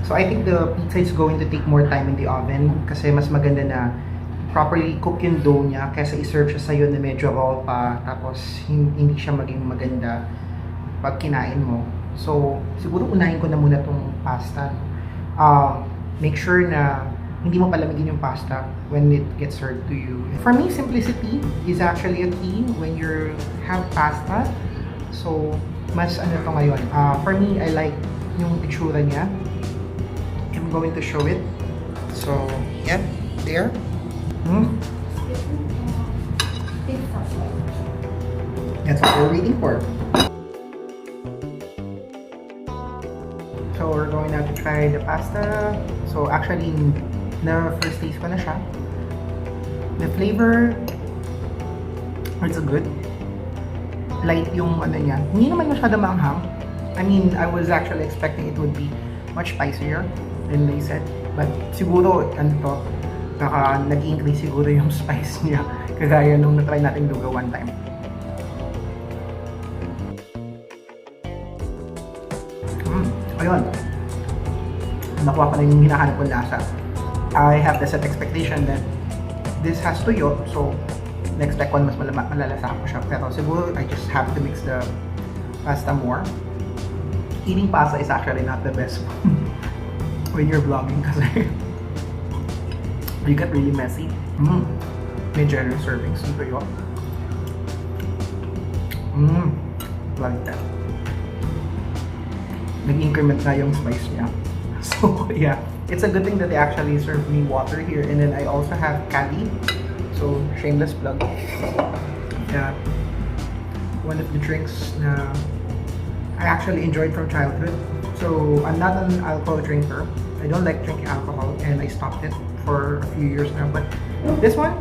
So I think the pizza is going to take more time in the oven kasi mas maganda na properly cook yung dough niya kaysa i-serve siya sa'yo na medyo raw pa tapos hindi siya maging maganda pag kinain mo. So siguro unahin ko na muna tong pasta. Make sure na hindi mo palamigin yung pasta when it gets served to you. For me, simplicity is actually a key when you have pasta. So mas ano to ngayon. For me, I like yung itsura niya. I'm going to show it. So, yeah, there. That's what we're waiting for. So, we're going now to try the pasta. So, actually, na first taste ko na siya. The flavor, it's good. Light yung ano niya. Hindi naman masyado maanghang. I mean, I was actually expecting it would be much spicier than they said. But siguro, ano to, baka nag-increase siguro yung spice niya. Kagaya nung na-try natin lugaw one time. Ayun. Nakuha ko na yung hinahanap kong lasa. I have the set expectation that this has tuyo, so na-expect ko mas malalasahan ko siya. Pero siguro, I just have to mix the pasta more. Eating pasta is actually not the best when you're vlogging kasi you get really messy. May generous servings ng tuyo. Like that. Nag-increment na yung spice niya. So yeah, it's a good thing that they actually serve me water here. And then I also have candy. So shameless plug. Yeah, one of the drinks na I actually enjoyed from childhood. So I'm not an alcohol drinker. I don't like drinking alcohol and I stopped it for a few years now. But this one,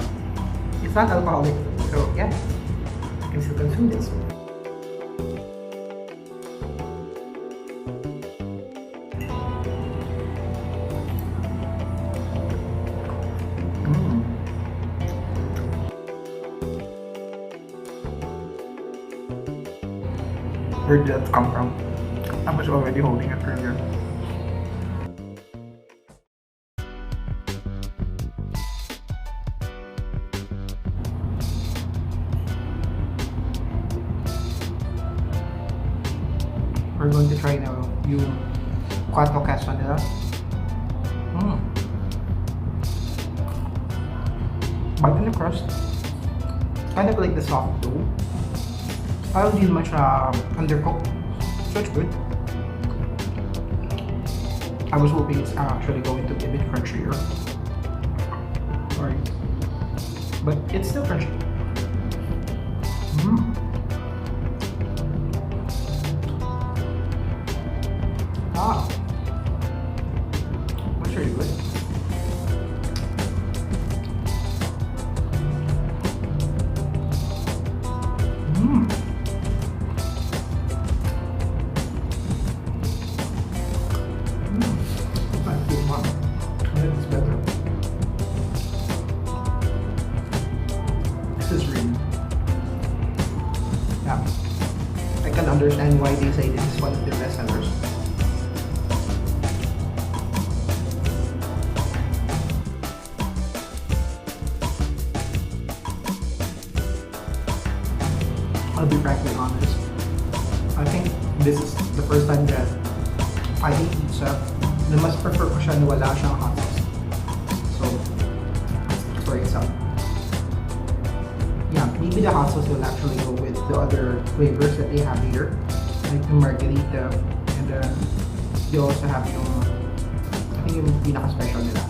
it's not alcoholic. So yeah, I can still consume this. Where did that come from? I was already holding it earlier. We're going to try now yung Quatro Keso nila. Bite in the crust. Kind of like the soft dough. I don't need much undercooked, so it's good. I was hoping it's actually going to be a bit crunchier. Sorry. But it's still crunchy. That's really good. It's better. This is really, yeah, I can understand why they say this is one of their best sellers. I'll be frankly honest, I think this is the first time that I eat pizza na mas prefer ko siya na wala siyang hot sauce. So, that's where it's up. Yeah, maybe the hot sauce will actually go with the other flavors that they have here, like the margarita, and then they also have yung, I think yung pinaka-special nila.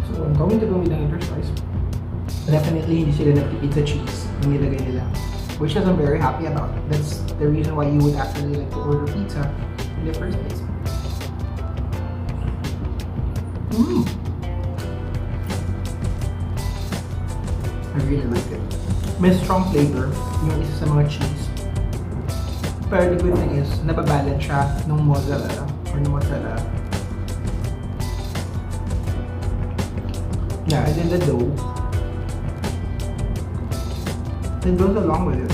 So I'm going to go with the interspice. Definitely hindi sila nagtipid sa cheese yung nilagay nila, which is I'm very happy about. That's the reason why you would actually like to order pizza in the first place. I really like it. May strong flavor yung isa sa mga cheese. Pero the good thing is, nababalance siya ng mozzarella or ng mozzarella. Yeah, and then the dough. It goes along with it.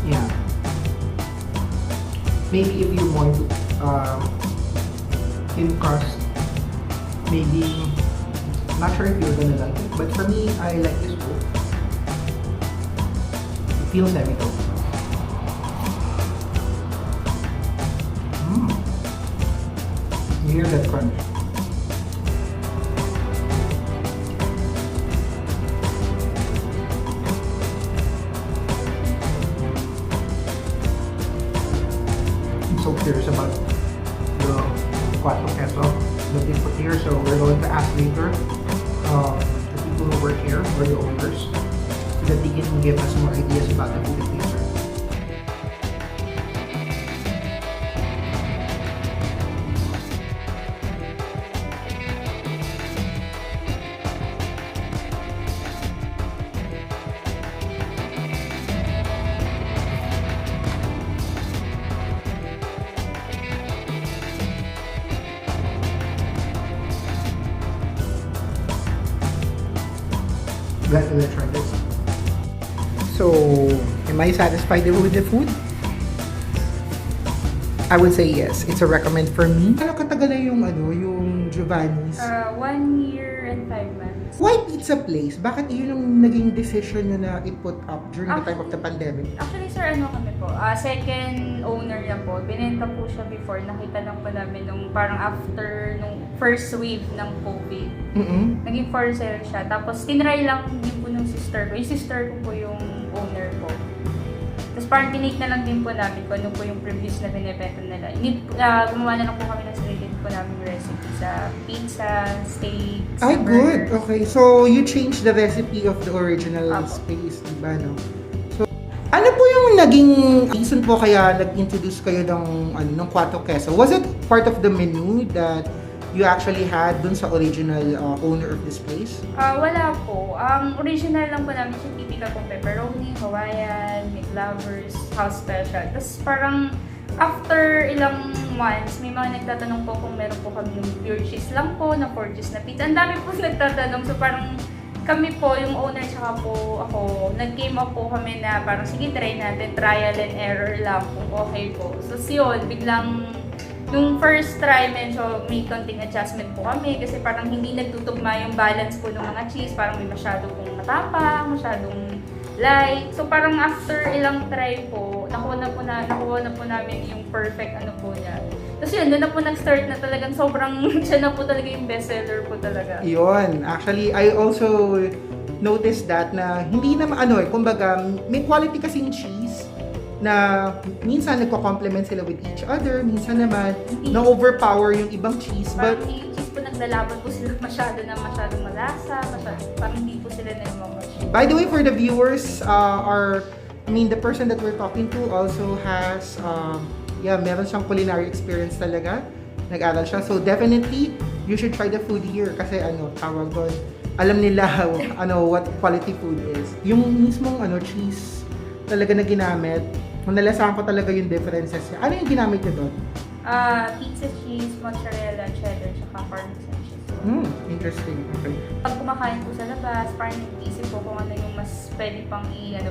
Yeah. Maybe if you want to thin crust, maybe, I'm not sure if you're gonna like it, but for me, I like this book. It feels semi-cooked. You hear that crunch? So curious about the Quatro Keso that they put here, so we're going to ask later the people who work here or the owners so that they can give us more ideas about the food that they serve. Let's try this. So, am I satisfied with the food? I would say yes. It's a recommend for me. Ano katagal na yung Giovanni's? 1 year and 5 months. Why pizza place? Bakit yun yung naging decision nyo na i-put up during the time of the pandemic? Actually, sir, kami po? Second owner niya po. Binenta po siya before. Nakita lang po namin nung parang after nung first wave ng COVID. Naging for sale siya. Tapos, tinry lang din po ng sister ko. Yung sister ko po yung owner ko. Tapos parang tinake na lang din po namin kung ano po yung previous na binibenta nila. Gumawa na lang po kami ng sarili po namin recipe sa pizza, steak, Ay, sa good. burgers. Okay, so you changed the recipe of the original space, diba, no? So, ano po yung naging reason po kaya nag-introduce kayo ng Quatro Keso? Was it part of the menu that you actually had dun sa original owner of this place? Wala po. Original lang po namin siya typical kong pepperoni, Hawaiian, meat lovers, house special. Tapos parang after ilang months, may mga nagtatanong po kung meron po kami yung pure cheese lang po, na 4 cheese na pizza. Ang dami po nagtatanong. So parang kami po, yung owner tsaka po ako, nag-came up po kami na parang sige try natin, trial and error lang kung okay po. So yun, biglang nung first try, medyo may konting adjustment po kami kasi parang hindi nagtutugma yung balance po ng mga cheese. Parang may masyado pong matapang, masyadong light. So parang after ilang try po, nakuha na po namin yung perfect ano po niya. Tapos yun, doon na po nag-start na talagang sobrang siya na po talaga yung bestseller po talaga. Yun. Actually, I also noticed that na hindi naman kumbaga, may quality kasing cheese na minsan nagko-complement sila with each other, minsan naman na-overpower yung ibang cheese. But yung cheese po naglalaban po sila masyadong malasa, parang hindi po sila nag-match. by the way, for the viewers, the person that we're talking to also has, meron siyang culinary experience talaga. Nag-aral siya. So definitely, you should try the food here kasi tawag doon, alam nila what quality food is. Yung mismong cheese talaga na ginamit, nalasahan ko talaga yung differences niya. Ano yung ginamit niyo doon? Pizza cheese, mozzarella, cheddar, tsaka parmesan cheese. Interesting. Okay. Pag kumakain po sa labas, parang isip po kung ano yung mas pwede pang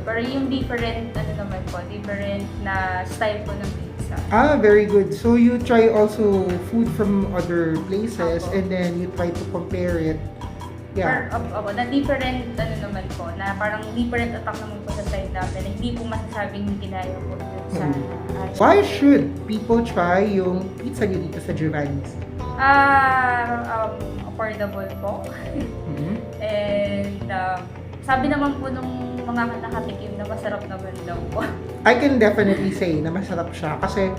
pero yung different, different na style po ng pizza. Very good. So you try also food from other places Opo. and then you try to compare it. Yeah. Na different, na parang different attack naman po sa side natin, hindi po masasabing kinaya po sa Why should people try yung pizza nyo dito sa Giovanni's? Affordable po. Mhm. And sabi naman po nung mga nakatikim na masarap naman daw po. I can definitely say na masarap siya kasi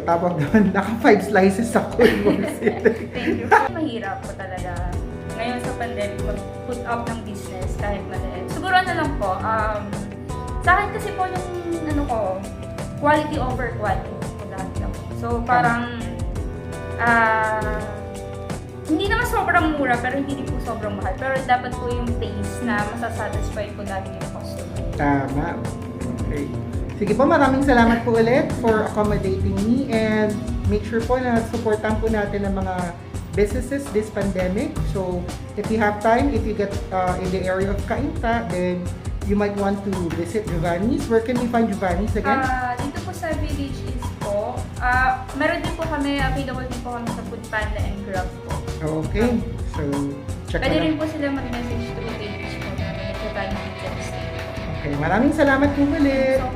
tawag doon, naka 5 slices ako in one sitting. Thank you. Mahirap po talaga ngayon sa pandemic mag-put up ng business kahit maliit. Siguro lang po, sa akin kasi po yung quality over quantity. So parang hindi naman sobrang mura pero hindi din po sobrang mahal. Pero dapat po yung taste na masasatisfy po lagi yung customer. Tama. Okay. Sige po, maraming salamat po ulit for accommodating me and make sure po na supportan po natin ang mga businesses this pandemic. So, if you have time, if you get in the area of Cainta, then you might want to visit Giovanni's. Where can we find Giovanni's again? Dito po sa Village East po, meron din po kami, available din po kami sa Foodpanda and Grab po. Okay. So, check Pwede na rin lang. po sila mag-message through page po namin at saka yung details. Okay, maraming salamat po ulit. So,